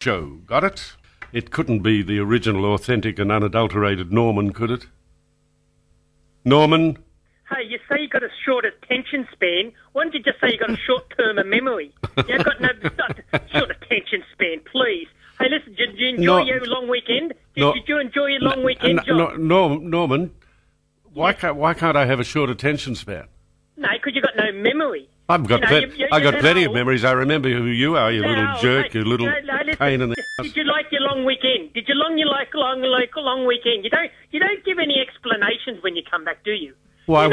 show. Got it? It couldn't be the original, authentic and unadulterated Norman, could it? Norman? Hey, you say you got a short attention span. Why don't you just say you got a short term of memory? You've got no short attention span, please. Hey, listen, did you enjoy your long weekend? Did you enjoy your long weekend, John? Norman, why can't I have a short attention span? No, because you've got no memory. I've got plenty of memories. I remember who you are, you little jerk, you little pain in the ass. Did you like your long weekend? Did you like long weekend? You don't give any explanations when you come back, do you? Why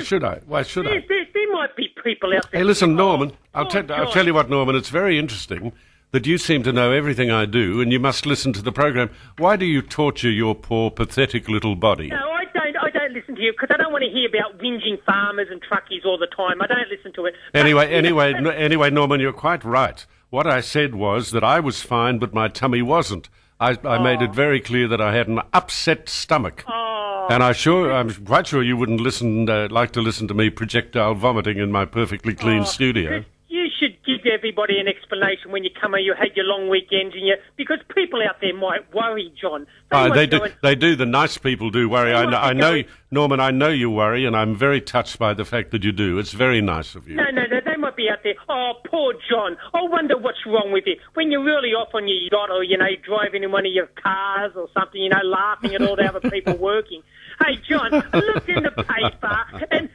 should I? Why should I? There might be people out there. Hey, listen, Norman, I'll tell you what, Norman, it's very interesting that you seem to know everything I do and you must listen to the program. Why do you torture your poor, pathetic little body? No, I don't listen to you because I don't want to hear about whinging farmers and truckies all the time. I don't listen to it. Anyway, Norman, you're quite right. What I said was that I was fine, but my tummy wasn't. I made it very clear that I had an upset stomach. And I'm quite sure you wouldn't like to listen to me projectile vomiting in my perfectly clean studio. You should give everybody an explanation when you come and you had your long weekends because people out there might worry, John. They do. The nice people do worry. I know, Norman. I know you worry, and I'm very touched by the fact that you do. It's very nice of you. No, they might be out there. Oh, poor John. I wonder what's wrong with you when you're really off on your yacht, or driving in one of your cars or something. Laughing at all the other people working. Hey, John, I looked in the paper and.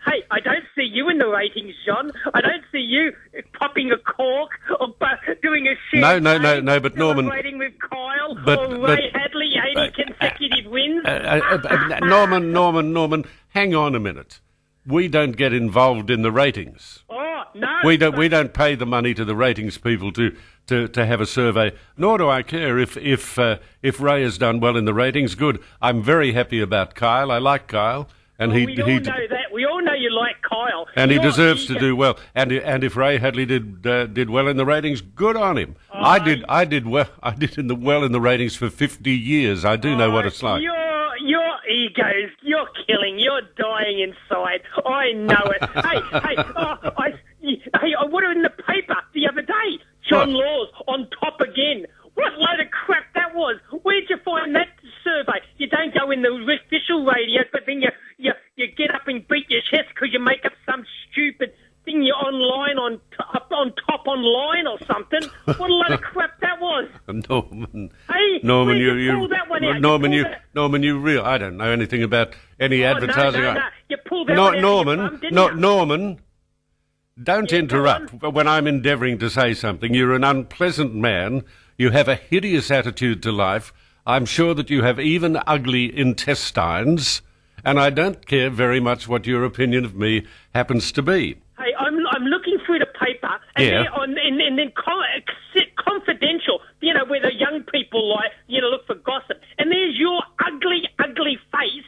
Hey, I don't see you in the ratings, John. I don't see you popping a cork or doing a share. No, but Norman... Celebrating with Kyle or Ray Hadley, 80 consecutive wins. Norman, hang on a minute. We don't get involved in the ratings. Oh, no. We don't pay the money to the ratings people to have a survey, nor do I care if Ray has done well in the ratings. Good. I'm very happy about Kyle. I like Kyle. And we all know that. We all know you like Kyle. And he deserves to do well. And if Ray Hadley did well in the ratings, good on him. Oh, I did well in the ratings for 50 years. I do know what it's like. Your egos, you're killing. You're dying inside. I know it. I would have in the paper the other day. John Laws on top again. What load of crap that was. Where'd you find that survey? You don't go in the official radio, but then you get up and beat your chest because you make up some stupid thing you're online on top online or something. What a load of crap that was. Norman. Hey, Norman, you pulled that one out. Norman, I don't know anything about any advertising. No. You pulled that one out. Norman, don't interrupt when I'm endeavouring to say something. You're an unpleasant man. You have a hideous attitude to life. I'm sure that you have even ugly intestines, and I don't care very much what your opinion of me happens to be. Hey, I'm looking through the paper, and then confidential, where the young people look for gossip, and there's your ugly, ugly face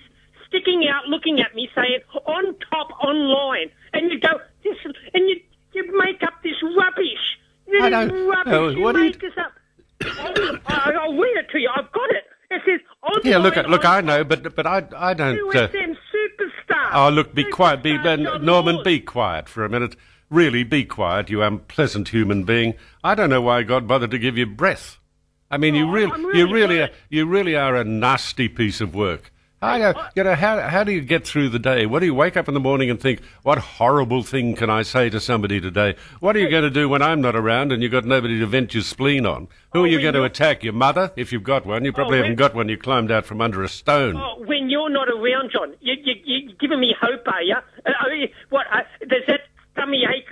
sticking out, looking at me, saying on top online, and you go this, and you make up this rubbish. I don't know. You make this up. I'll read it to you. I've got it. It says online. Yeah, look. I know, but I don't. USM superstar. Oh, look, be quiet. Norman, be quiet for a minute. Really, be quiet, you unpleasant human being. I don't know why God bothered to give you breath. I mean, you really are a nasty piece of work. How do you get through the day? What do you wake up in the morning and think, what horrible thing can I say to somebody today? What are you going to do when I'm not around and you've got nobody to vent your spleen on? Who are you going to attack? Your mother? If you've got one. You probably haven't got one. You climbed out from under a stone. Oh, when you're not around, John, you're giving me hope, are you? Does that tummy ache,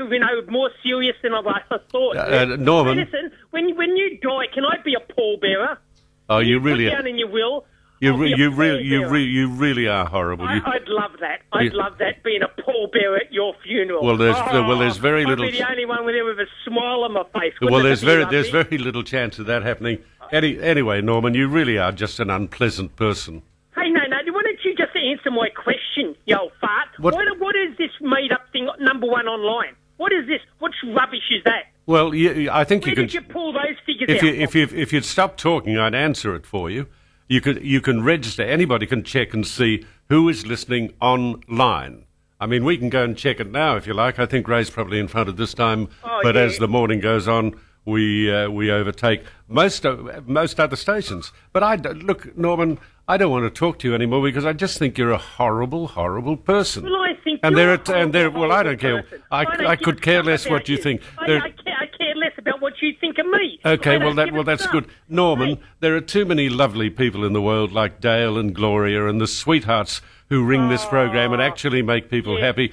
more serious than I thought? Norman. Hey, listen, when you die, can I be a pallbearer? Oh, you really put down in your will. You really are horrible. I'd love that. I'd love that, being a pallbearer at your funeral. Well, there's very little. I'd be the only one with a smile on my face. Well, there's very little chance of that happening. Anyway, Norman, you really are just an unpleasant person. Hey, no. Why don't you just answer my question, you old fart? What is this made-up thing, number one online? What is this? What rubbish is that? Well, I think Where you can. Did you pull those figures out? If you'd stop talking, I'd answer it for you. You can register. Anybody can check and see who is listening online. I mean, we can go and check it now if you like. I think Ray's probably in front of this time. As the morning goes on, we overtake most other stations. But look, Norman, I don't want to talk to you anymore because I just think you're a horrible, horrible person. Well, I think and you're well, I don't care. I could care less what you think. I care less about what you think of me. Okay, that's good. Norman, there are too many lovely people in the world like Dale and Gloria and the sweethearts who ring this program and actually make people happy.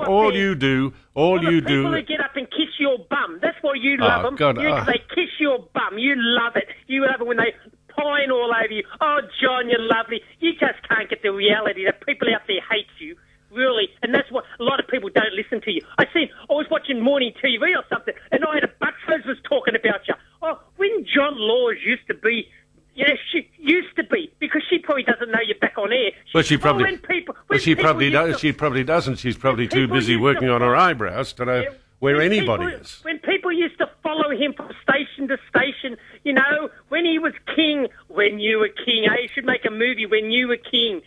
All you do. People who get up and kiss your bum. That's why you love them. God, They kiss your bum. You love it. You love it when they pine all over you. Oh, John, you're lovely. You just can't get the reality that people out there hate you. Really, and that's what a lot of people don't listen to you. I was watching morning TV or something, and I had a Buttrose was talking about you. Oh, when John Laws used to be, she used to be, because she probably doesn't know you're back on air. She probably doesn't. She's probably too busy working on her eyebrows to know where anybody is. When people used to follow him from station to station, when he was king, when you were king, you should make a movie when you were king,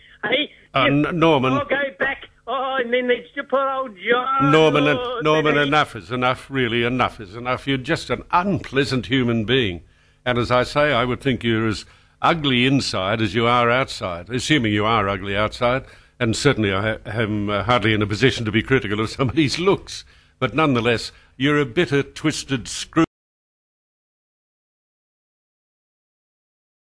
Norman. I'll go back. Oh, and then they put old John. Norman, enough is enough, really, enough is enough. You're just an unpleasant human being. And as I say, I would think you're as ugly inside as you are outside, assuming you are ugly outside. And certainly I am hardly in a position to be critical of somebody's looks. But nonetheless, you're a bitter, twisted, screw.